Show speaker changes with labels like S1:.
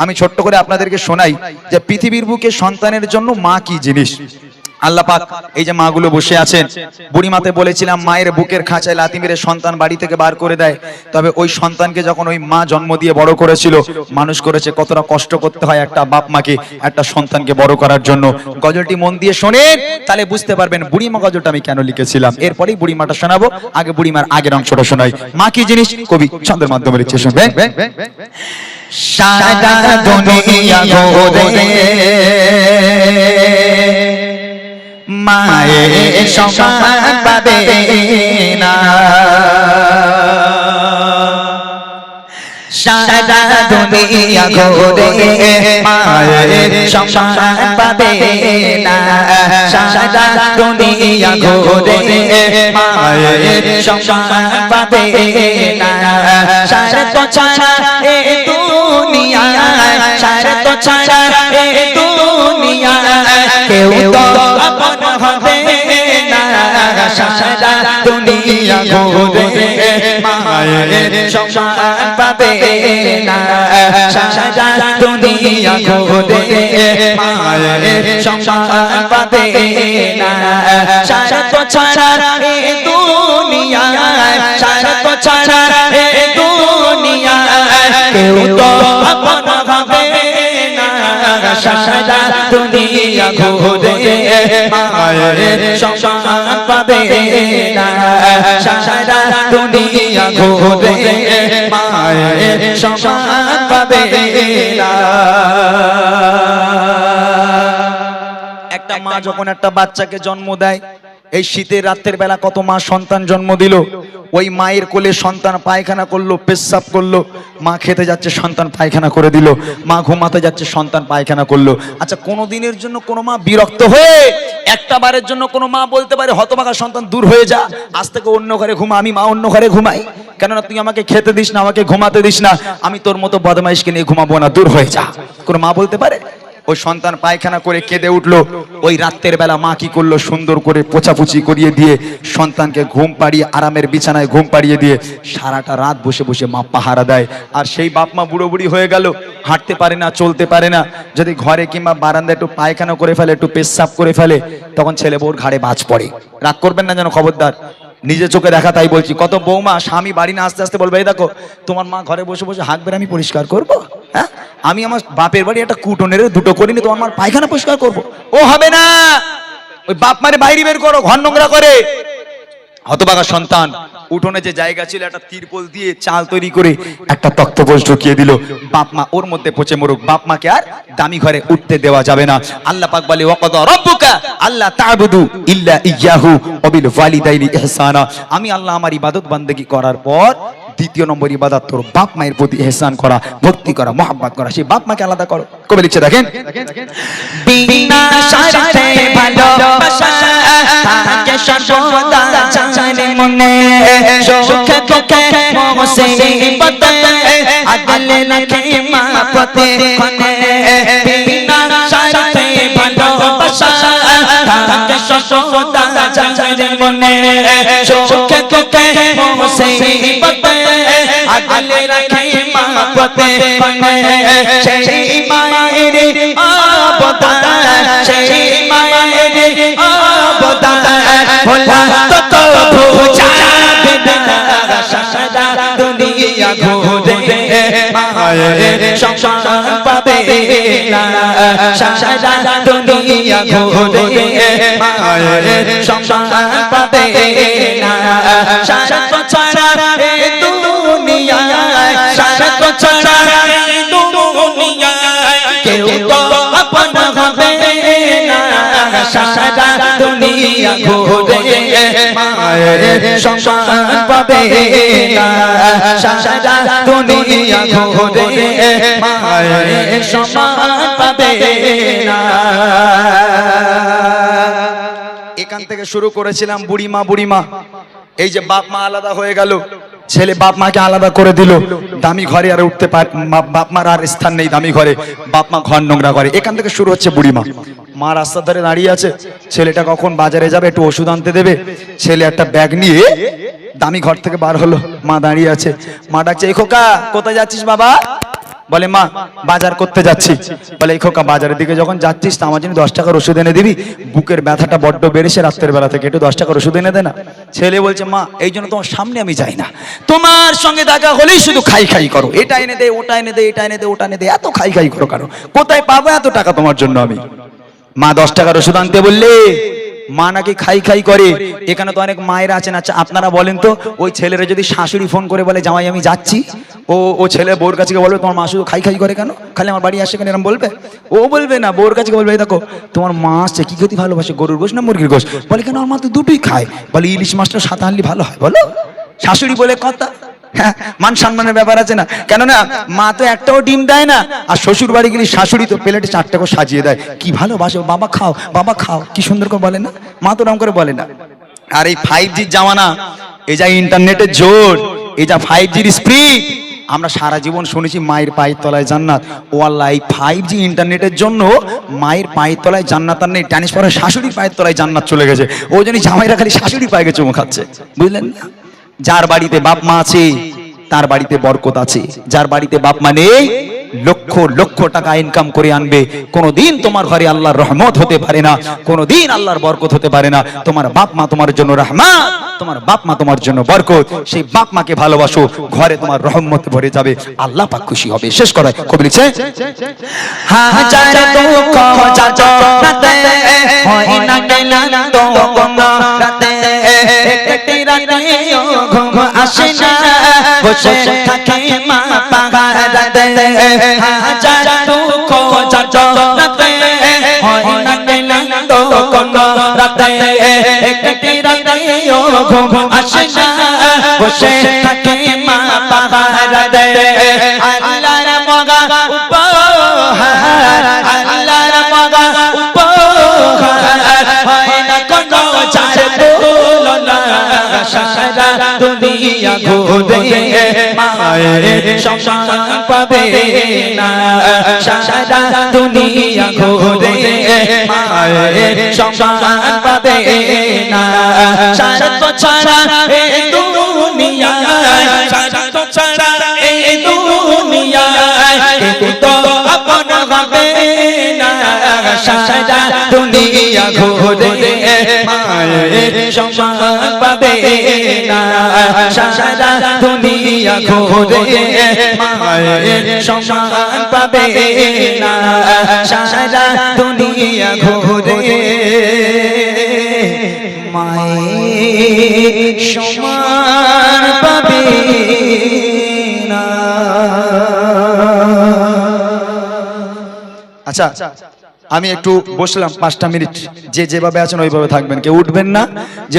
S1: আমি ছোট্ট করে আপনাদেরকে শোনাই যে পৃথিবীর বুকে সন্তানের জন্য মা কি জিনিস। আল্লাহ পাক এই যে মাগুলো বসে আছেন, বুড়িমাতে বলেছিলাম মায়ের বুকের খাঁচায় লাথি মেরে সন্তান বাড়ি থেকে বার করে দেয়, তবে ওই সন্তানকে যখন ওই মা জন্ম দিয়ে বড় করেছিল, মানুষ করেছে, কতটা কষ্ট করতে হয় একটা বাপ মাকে একটা সন্তানকে বড় করার জন্য। গজলটি মন দিয়ে শোনেন, তাহলে বুঝতে পারবেন বুড়িমা গজলটা আমি কেন লিখেছিলাম। এরপরেই বুড়িমাটা শোনাবো, আগে বুড়িমার আগের অংশটা শোনাই। মা কি জিনিস কবি ছন্দের মাধ্যমে লিখছে, শুনবেন। সারা দুনিয়া ঘুরে মায়ের সমান পাবে না, সারা দুনিয়া ঘুরে মায়ের সমান পাবে না, সারা দুনিয়া ঘুরে মায়ের সমান পাবে না, সারা তো ছাড়া এ দুনিয়া, সারা তো ছাড়া এ দুনিয়া কেউ তো আপন হবে না, সারা দুনিয়া ঘুরে মায়ের সমান পাবে না, সারা দুনিয়া ঘুরে মায়ের সমান পাবে না, সারা তো ছাড়া এ দুনিয়া, সারা তো ছাড়া এ দুনিয়া কেউ তো আপন হবে না, সারা দুনিয়া ঘুরে মায়ের সমান পাবে না, সারা দুনিয়া ঘুরে মায়ের সমান পাবে না। একটা মা যখন একটা বাচ্চাকে জন্ম দেয়, এই শীতের রাতের বেলা কত মা সন্তান জন্ম দিল, ওই মায়ের কোলে সন্তান পায়খানা করলো, পেশাব করলো, মা খেতে যাচ্ছে সন্তান পায়খানা করে দিল, মা ঘুমাতে যাচ্ছে সন্তান পায়খানা করলো। আচ্ছা, কোনো দিনের জন্য কোনো মা বিরক্ত হয়ে একটা বারের জন্য কোনো মা বলতে পারে হতভাগা সন্তান দূর হয়ে যা, আজ থেকে অন্য ঘরে ঘুমা, আমি মা অন্য ঘরে ঘুমাই, কেননা তুই আমাকে খেতে দিস না, আমাকে ঘুমাতে দিস না, আমি তোর মতো বদমাইশকে নিয়ে ঘুমাবো না, দূর হয়ে যা। কোনো মা বলতে পারে? ওই সন্তান পায়খানা করে কেঁদে উঠলো, ওই রাতের বেলা মা কি করলো, সুন্দর করে পোছাপুছি করিয়ে দিয়ে সন্তানকে ঘুম পাড়িয়ে আরামের বিছানায় ঘুম পাড়িয়ে দিয়ে সারাটা রাত বসে বসে মা পাহারা দেয়। আর সেই বাপ মা বুড়ো বুড়ি হয়ে গেল, হাঁটতে পারে না, চলতে পারে না, যদি ঘরে কিংবা বারান্দায় একটু পায়খানা করে ফেলে, একটু পেশাব করে ফেলে, তখন ছেলে বউর ঘাড়ে বাজ পড়ে। রাগ করবেন না যেন, খবরদার, নিজে চোখে দেখা তাই বলছি। কত বৌমা স্বামী বাড়ি না আসতে আসতে বলবে, এই দেখো তোমার মা ঘরে বসে বসে হাঁকবে, আমি পরিষ্কার করবো, হ্যাঁ আমি আমার বাপের বাড়ি একটা কুটোনের দুটো করিনি, তোমার মার পায়খানা পরিষ্কার করবো? ও হবে না, ওই বাপ মারে বাইরে বের করো, ঘর নোংরা করে। হতভাগা সন্তান উঠোনে যে জায়গা ছিল একটা তিরপল দিয়ে চাল তৈরি করে একটা তক্তপোষ ঢুকিয়ে দিল, বাপ মা ওর মধ্যে পচে মরুক, বাপ মাকে আর দামি ঘরে উঠতে দেওয়া যাবে না। আল্লাহ পাক বলে ওয়াকাদা রাব্বুকা আল্লা তা'বুদু ইল্লা ইয়্যাহু ওয়া বিল ওয়ালিদাইনি ইহসানা, আমি আল্লাহ আমার ইবাদত বান্দেগী করার পর দ্বিতীয় নম্বর ইবাদত তোর বাপ মায়ের প্রতি ইহসান করা, ভক্তি করা, মহব্বত করা, সেই বাপ মাকে আলাদা করো। কবে লিখছে দেখেন, বিনা স্বার্থে ভালোবাসা থাকে সর্বদা জানে মনে, সুখে দুঃখে মুসিবতে আগলে রাখে মা প্রতিক্ষণে, বিনা স্বার্থে ভালোবাসা থাকে সর্বদা জানে মনে, সুখে দুঃখে মুসিবতে আগলে রাখে মা প্রতিক্ষণে, সেই মায়ের অবদান, সেই মায়ের অবদান ভোলা তো বুঝাবে না, সারা দুনিয়া ঘুরে মায়ের সমান পাবে না, সারা দুনিয়া ঘুরে মায়ের সমান পাবে না, সারা তো ছাড়া এ দুনিয়া, সারা তো ছাড়া এ দুনিয়া কেউ তো আপন হবে না, সারা দুনিয়া ঘুরে মায়ের সমান পাবে না, সারা দুনিয়া ঘুরে মায়ের সমান পাবে না। এখান থেকে শুরু করেছিলাম বুড়িমা বুড়িমা, এই যে বাপ মা আলাদা হয়ে গেল, ছেলে বাপ মাকে আলাদা করে দিল, দামি ঘরে আর উঠতে পারে, বাপ মার আর স্থান নেই দামি ঘরে, বাপ মা ঘর নোংরা করে। এখান থেকে শুরু হচ্ছে বুড়িমা। মা রাস্তার ধারে দাঁড়িয়ে আছে, ছেলেটা কখন বাজারে যাবে একটু ওষুধ আনতে দেবে, ছেলে একটা ব্যাগ নিয়ে দামি ঘর থেকে বার হলো, মা দাঁড়িয়ে আছে, মা ডাকছে, এই খোকা কোথায় যাচ্ছিস বাবা? বলে মা বাজার করতে যাচ্ছি। বলে এই খোকা বাজারের দিকে যখন যাচ্ছিস তা আমার জন্য 10 টাকার ওষুধ এনে দিবি, বুকের ব্যথাটা বড্ড বেড়েছে রাত্রের বেলা থেকে, একটু 10 টাকার ওষুধ এনে দে না। ছেলে বলছে মা এই জন্য তোমার সামনে আমি যাই না, তোমার সঙ্গে দেখা হলেই শুধু খাই খাই করো, এটা এনে দে ওটা এনে দে এটা এনে দে ওটা এনে দে, এত খাই খাই করো কারো, কোথায় পাবো এত টাকা তোমার জন্য আমি? মা 10 টাকার ওষুধ আনতে বললে মা নাকি খাই খাই করে। এখানে তো অনেক মায়েরা আছেন, আচ্ছা আপনারা বলেন তো ওই ছেলেরা যদি শাশুড়ি ফোন করে বলে জামাই আমি যাচ্ছি, ও ছেলে বউর কাছে বলবে তোমার মা শুধু খাই খাই করে কেন, খালি আমার বাড়ি আসে কেন, এরকম বলবে? ও বলবে না, বউর কাছে বলবে এই দেখো তোমার মা আসছে, কি খেতে ভালোবাসে, গরুর গোশ না মুরগির গোশ? বলে কেন আমার মা তো দুটোই খায়। বলে ইলিশ মাছটা সাদা আনলি ভালো হয়। বলো শাশুড়ি বলে কথা, হ্যাঁ মান সম্মানের ব্যাপার আছে না? কেননা মা তো একটাও ডিম দেয় না, আর শ্বশুর বাড়ি গেলে শাশুড়ি তো প্লেটে 4টা করে সাজিয়ে দেয়, কি ভালোবাসো, বাবা খাও বাবা খাও, কি সুন্দর করে বলে না? মা তো ওরকম করে বলে না। আর এই 5G জামানা, এই যা ইন্টারনেটের জোর, এই যা 5Gর স্পিড, আমরা সারা জীবন শুনেছি মায়ের পায়ের তলায় জান্নাত। ও আল্লাহ, এই 5G ইন্টারনেটের জন্য মায়ের পায়ের তলায় জান্নাত আর নেই, ট্রান্সফারের শাশুড়ির পায়ের তলায় জান্নাত চলে গেছে। ওই জন্য জামাইরা খালি শাশুড়ি পায়ে চুমু খাচ্ছে, বুঝলেন না? যার বাড়িতে বাপ মা আছে তার বাড়িতে বরকত আছে, যার বাড়িতে বাপ মা নেই লক্ষ লক্ষ টাকা ইনকাম করে আনবে, কোনোদিন তোমার ঘরে আল্লাহর রহমত হতে পারে না, কোনোদিন আল্লাহর বরকত হতে পারে না। তোমার বাপ মা তোমার জন্য রহমত, তোমার বাপ মা তোমার জন্য বরকত। সেই বাপ মাকে ভালোবাসো, ঘরে তোমার রহমত ভরে যাবে, আল্লাহ পাক খুশি হবে। শেষ করায় কবি লিখছে বসে থাকে মা পাহারাতে, হাজার দুঃখ যন্ত্রণাতে হয় না গেলাম তো কোনো রাতে, একটি রাতে ঘুম আসে না, বসে থাকে মা পাহারাতে। আল্লাহর মগা উপহার, আল্লাহর মগা উপহার, হয় না কোনো চার তুলনা, সারা দুনিয়া ঘুরে মায়ের সম্মান পাবে না, সারা দুনিয়া ঘুরে মায়ের সম্মান পাবে না। সারা তো ছাড়া এই দুনিয়ায়, সারা তো ছাড়া এই দুনিয়ায় কেউ তো আপন হবে না, সারা দুনিয়া ঘুরে মায়ের সম্মান পাবে না, সারা দুনিয়া ঘুরে মায়ের সম্মান পাবে না, সারা দুনিয়া ঘুরে মায়ের সম্মান পাবে না। আচ্ছা আমি একটু বসলাম 5টা মিনিট, যে যেভাবে আছেন ওইভাবে থাকবেন, কেউ উঠবেন না। যে